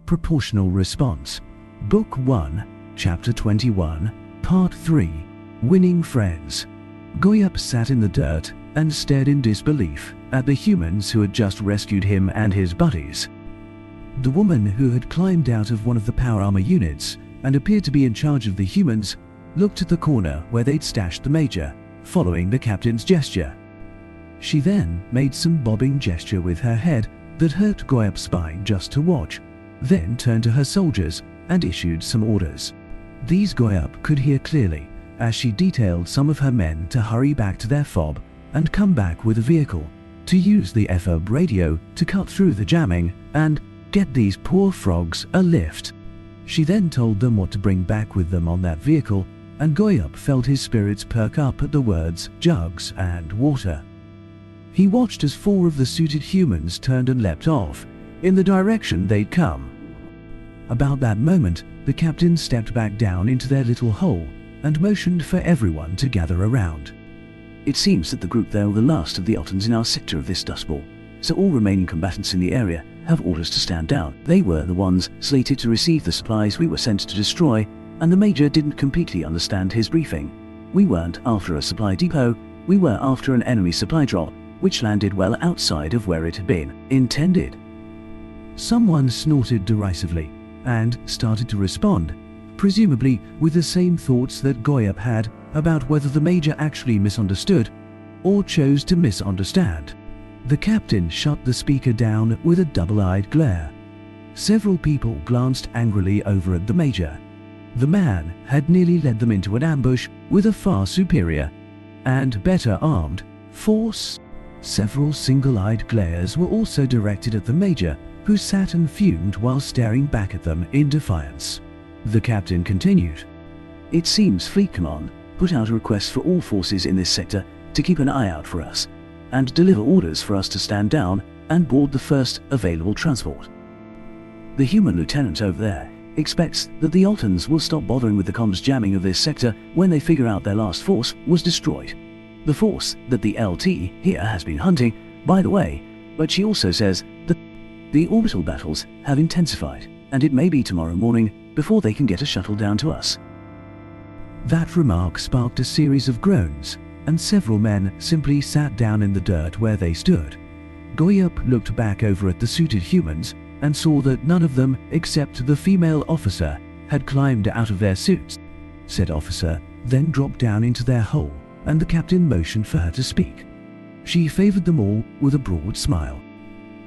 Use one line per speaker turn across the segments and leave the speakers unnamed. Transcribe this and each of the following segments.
proportional response. Book 1, Chapter 21, Part 3, Winning Friends. Goyap sat in the dirt and stared in disbelief at the humans who had just rescued him and his buddies. The woman who had climbed out of one of the power armor units and appeared to be in charge of the humans looked at the corner where they'd stashed the Major, following the captain's gesture. She then made some bobbing gesture with her head that hurt Goyap's spine just to watch, then turned to her soldiers and issued some orders. These Goyap could hear clearly as she detailed some of her men to hurry back to their fob and come back with a vehicle, to use the FOB radio to cut through the jamming and get these poor frogs a lift. She then told them what to bring back with them on that vehicle, and Goyap felt his spirits perk up at the words jugs and water. He watched as 4 of the suited humans turned and leapt off in the direction they'd come. About that moment, the captain stepped back down into their little hole and motioned for everyone to gather around.
It seems that the group there were the last of the Altons in our sector of this dust bowl, so all remaining combatants in the area have orders to stand down. They were the ones slated to receive the supplies we were sent to destroy, and the Major didn't completely understand his briefing. We weren't after a supply depot, we were after an enemy supply drop, which landed well outside of where it had been intended.
Someone snorted derisively and started to respond, presumably with the same thoughts that Goyap had about whether the Major actually misunderstood or chose to misunderstand. The captain shut the speaker down with a double-eyed glare. Several people glanced angrily over at the Major. The man had nearly led them into an ambush with a far superior and better armed force. Several single-eyed glares were also directed at the Major, who sat and fumed while staring back at them in defiance. The captain continued.
It seems Fleet Command put out a request for all forces in this sector to keep an eye out for us and deliver orders for us to stand down and board the first available transport. The human lieutenant over there expects that the Altons will stop bothering with the comms jamming of this sector when they figure out their last force was destroyed. The force that the LT here has been hunting, by the way, but she also says that the orbital battles have intensified, and it may be tomorrow morning before they can get a shuttle down to us.
That remark sparked a series of groans, and several men simply sat down in the dirt where they stood. Goyap looked back over at the suited humans and saw that none of them, except the female officer, had climbed out of their suits. Said officer then dropped down into their hole, and the captain motioned for her to speak. She favored them all with a broad smile.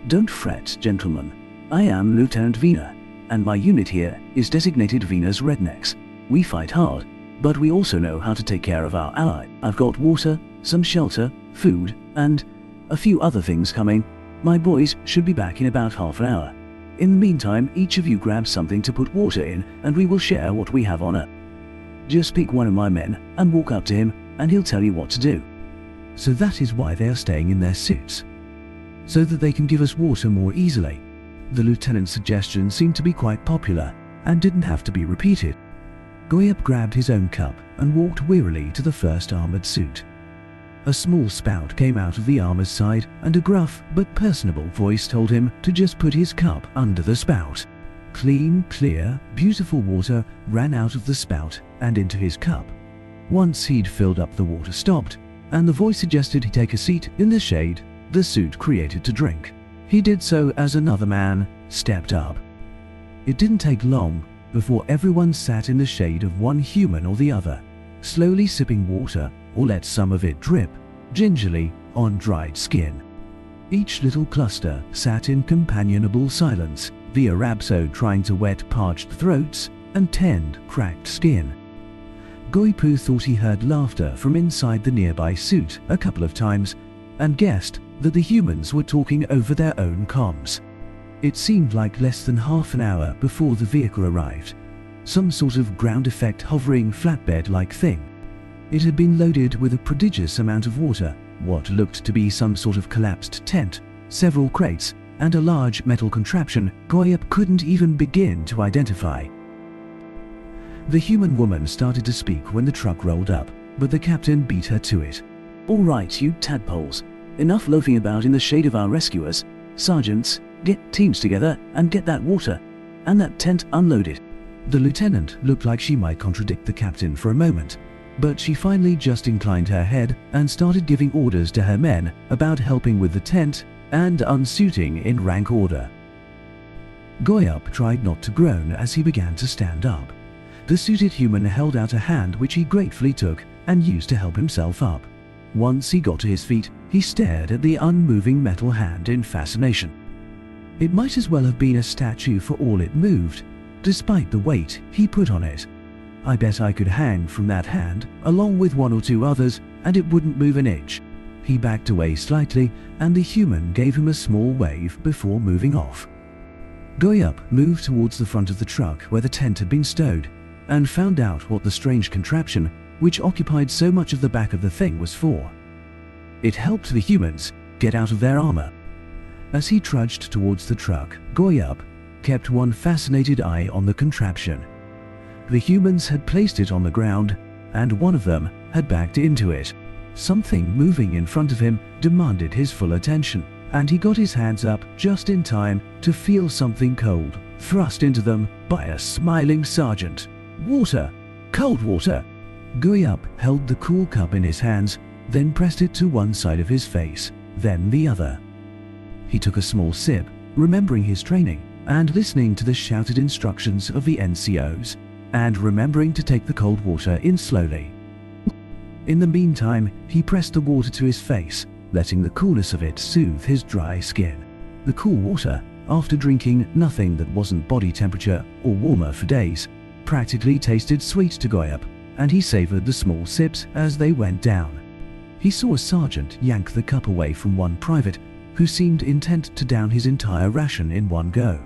Don't fret, gentlemen. I am Lieutenant Vina, and my unit here is designated Vina's Rednecks. We fight hard, but we also know how to take care of our ally. I've got water, some shelter, food, and a few other things coming. My boys should be back in about half an hour. In the meantime, each of you grab something to put water in, and we will share what we have on it. Just pick one of my men and walk up to him, and he'll tell you what to do.
So that is why they are staying in their suits, so that they can give us water more easily. The lieutenant's suggestion seemed to be quite popular and didn't have to be repeated. Goyap grabbed his own cup and walked wearily to the first armored suit. A small spout came out of the armor's side, and a gruff but personable voice told him to just put his cup under the spout. Clean, clear, beautiful water ran out of the spout and into his cup. Once he'd filled up, the water stopped, and the voice suggested he take a seat in the shade the suit created to drink. He did so as another man stepped up. It didn't take long before everyone sat in the shade of one human or the other, slowly sipping water or let some of it drip gingerly on dried skin. Each little cluster sat in companionable silence, via rhapsode trying to wet parched throats and tend cracked skin. Goipu thought he heard laughter from inside the nearby suit a couple of times and guessed that the humans were talking over their own comms. It seemed like less than half an hour before the vehicle arrived, some sort of ground effect hovering flatbed-like thing. It had been loaded with a prodigious amount of water, what looked to be some sort of collapsed tent, several crates, and a large metal contraption Goyap couldn't even begin to identify. The human woman started to speak when the truck rolled up, but the captain beat her to it.
All right, you tadpoles. Enough loafing about in the shade of our rescuers. Sergeants, get teams together and get that water. and that tent unloaded.
The lieutenant looked like she might contradict the captain for a moment, but she finally just inclined her head and started giving orders to her men about helping with the tent and unsuiting in rank order. Goyup tried not to groan as he began to stand up. The suited human held out a hand which he gratefully took and used to help himself up. Once he got to his feet, he stared at the unmoving metal hand in fascination. It might as well have been a statue for all it moved, despite the weight he put on it. I bet I could hang from that hand, along with one or two others, and it wouldn't move an inch. He backed away slightly, and the human gave him a small wave before moving off. Goyup moved towards the front of the truck where the tent had been stowed, and found out what the strange contraption, which occupied so much of the back of the thing, was for. It helped the humans get out of their armor. As he trudged towards the truck, Goyup kept one fascinated eye on the contraption. The humans had placed it on the ground, and one of them had backed into it. Something moving in front of him demanded his full attention, and he got his hands up just in time to feel something cold thrust into them by a smiling sergeant. Water! Cold water! Goyup held the cool cup in his hands, then pressed it to one side of his face, then the other. He took a small sip, remembering his training, and listening to the shouted instructions of the NCOs, and remembering to take the cold water in slowly. In the meantime, he pressed the water to his face, letting the coolness of it soothe his dry skin. The cool water, after drinking nothing that wasn't body temperature or warmer for days, practically tasted sweet to Goyup, and he savored the small sips as they went down. He saw a sergeant yank the cup away from one private, who seemed intent to down his entire ration in one go.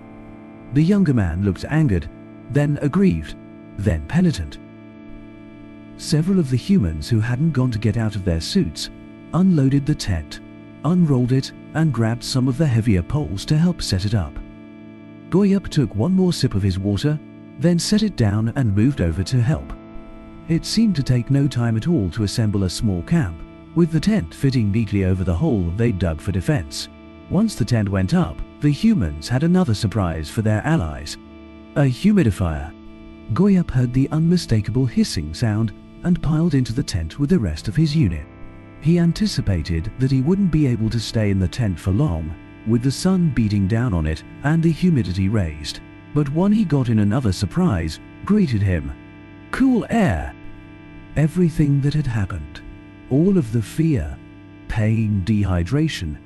The younger man looked angered, then aggrieved, then penitent. Several of the humans who hadn't gone to get out of their suits unloaded the tent, unrolled it, and grabbed some of the heavier poles to help set it up. Goyup took one more sip of his water, then set it down and moved over to help. It seemed to take no time at all to assemble a small camp, with the tent fitting neatly over the hole they'd dug for defense. Once the tent went up, the humans had another surprise for their allies: a humidifier. Goyup heard the unmistakable hissing sound and piled into the tent with the rest of his unit. He anticipated that he wouldn't be able to stay in the tent for long, with the sun beating down on it and the humidity raised. But when he got in, another surprise greeted him: cool air. Everything that had happened, all of the fear, pain, dehydration,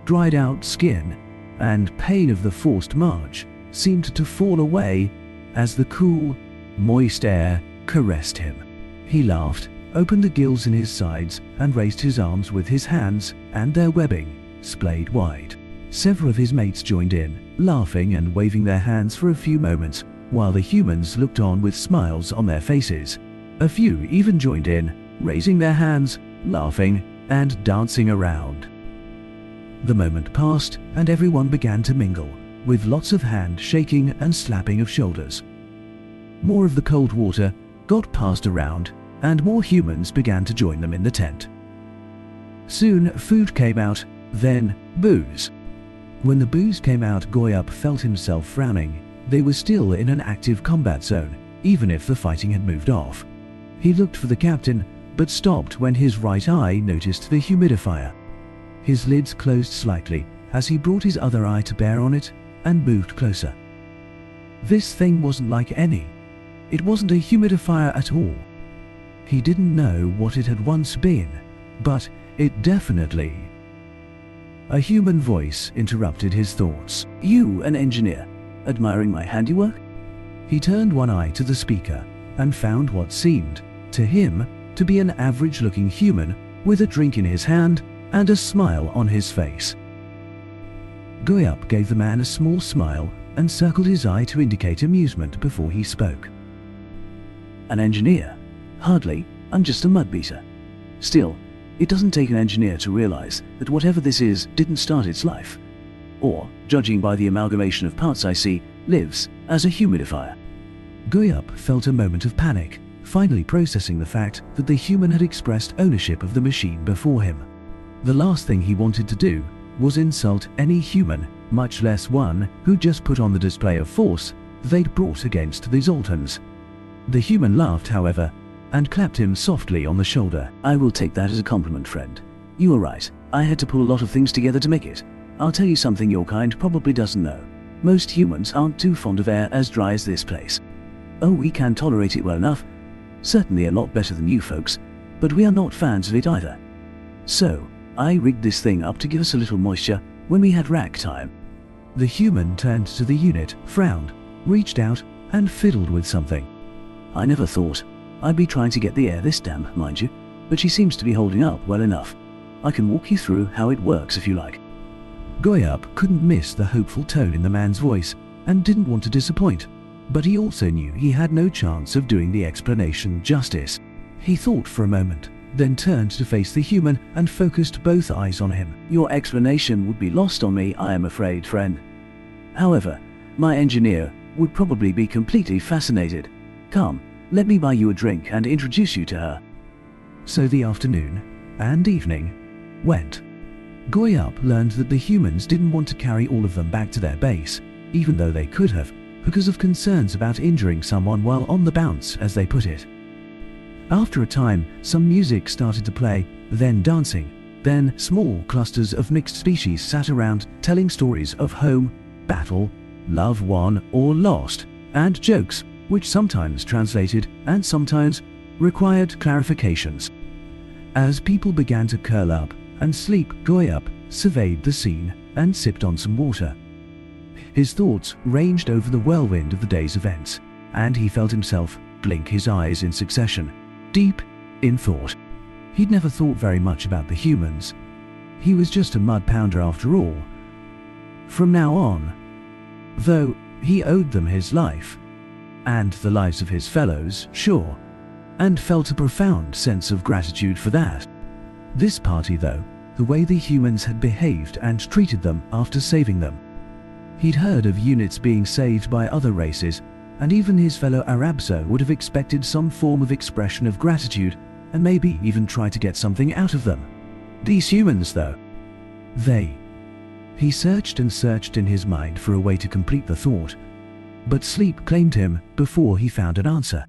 dried out skin, and pain of the forced march seemed to fall away as the cool, moist air caressed him. He laughed, opened the gills in his sides, and raised his arms with his hands, and their webbing splayed wide. Several of his mates joined in, laughing and waving their hands for a few moments, while the humans looked on with smiles on their faces. A few even joined in, raising their hands, laughing, and dancing around. The moment passed, and everyone began to mingle, with lots of hand shaking and slapping of shoulders. More of the cold water got passed around, and more humans began to join them in the tent. Soon food came out, then booze. When the booze came out, Goyup felt himself frowning. They were still in an active combat zone, even if the fighting had moved off. He looked for the captain, but stopped when his right eye noticed the humidifier. His lids closed slightly as he brought his other eye to bear on it and moved closer. This thing wasn't like any. It wasn't a humidifier at all. He didn't know what it had once been, but it definitely... A human voice interrupted his thoughts.
You, an engineer, admiring my handiwork?
He turned one eye to the speaker and found what seemed, to him, to be an average-looking human with a drink in his hand and a smile on his face. Goyup gave the man a small smile and circled his eye to indicate amusement before he spoke.
An engineer? Hardly. I'm just a mudbeater. Still, it doesn't take an engineer to realize that whatever this is didn't start its life, or, judging by the amalgamation of parts I see, lives as a humidifier.
Goyup felt a moment of panic, finally processing the fact that the human had expressed ownership of the machine before him. The last thing he wanted to do was insult any human, much less one who just put on the display of force they'd brought against the Zoltans. The human laughed, however, and clapped him softly on the shoulder.
I will take that as a compliment, friend. You are right. I had to pull a lot of things together to make it. I'll tell you something your kind probably doesn't know. Most humans aren't too fond of air as dry as this place. Oh, we can tolerate it well enough. Certainly a lot better than you folks, but we are not fans of it either. So, I rigged this thing up to give us a little moisture when we had rack time.
The human turned to the unit, frowned, reached out, and fiddled with something.
I never thought I'd be trying to get the air this damp, mind you, but she seems to be holding up well enough. I can walk you through how it works if you like.
Goyup couldn't miss the hopeful tone in the man's voice and didn't want to disappoint, but he also knew he had no chance of doing the explanation justice. He thought for a moment, then turned to face the human and focused both eyes on him.
Your explanation would be lost on me, I am afraid, friend. However, my engineer would probably be completely fascinated. Come, let me buy you a drink and introduce you to her.
So the afternoon and evening went. Goyup learned that the humans didn't want to carry all of them back to their base, even though they could have, because of concerns about injuring someone while on the bounce, as they put it. After a time, some music started to play, then dancing, then small clusters of mixed species sat around telling stories of home, battle, love won or lost, and jokes, which sometimes translated and sometimes required clarifications. As people began to curl up and sleep, Goyup surveyed the scene and sipped on some water. His thoughts ranged over the whirlwind of the day's events, and he felt himself blink his eyes in succession, deep in thought. He'd never thought very much about the humans. He was just a mud pounder after all. From now on, though he owed them his life, and the lives of his fellows, sure, and felt a profound sense of gratitude for that. This party, though, the way the humans had behaved and treated them after saving them. He'd heard of units being saved by other races, and even his fellow Arabso would have expected some form of expression of gratitude and maybe even try to get something out of them. These humans, though, He searched and searched in his mind for a way to complete the thought, but sleep claimed him before he found an answer.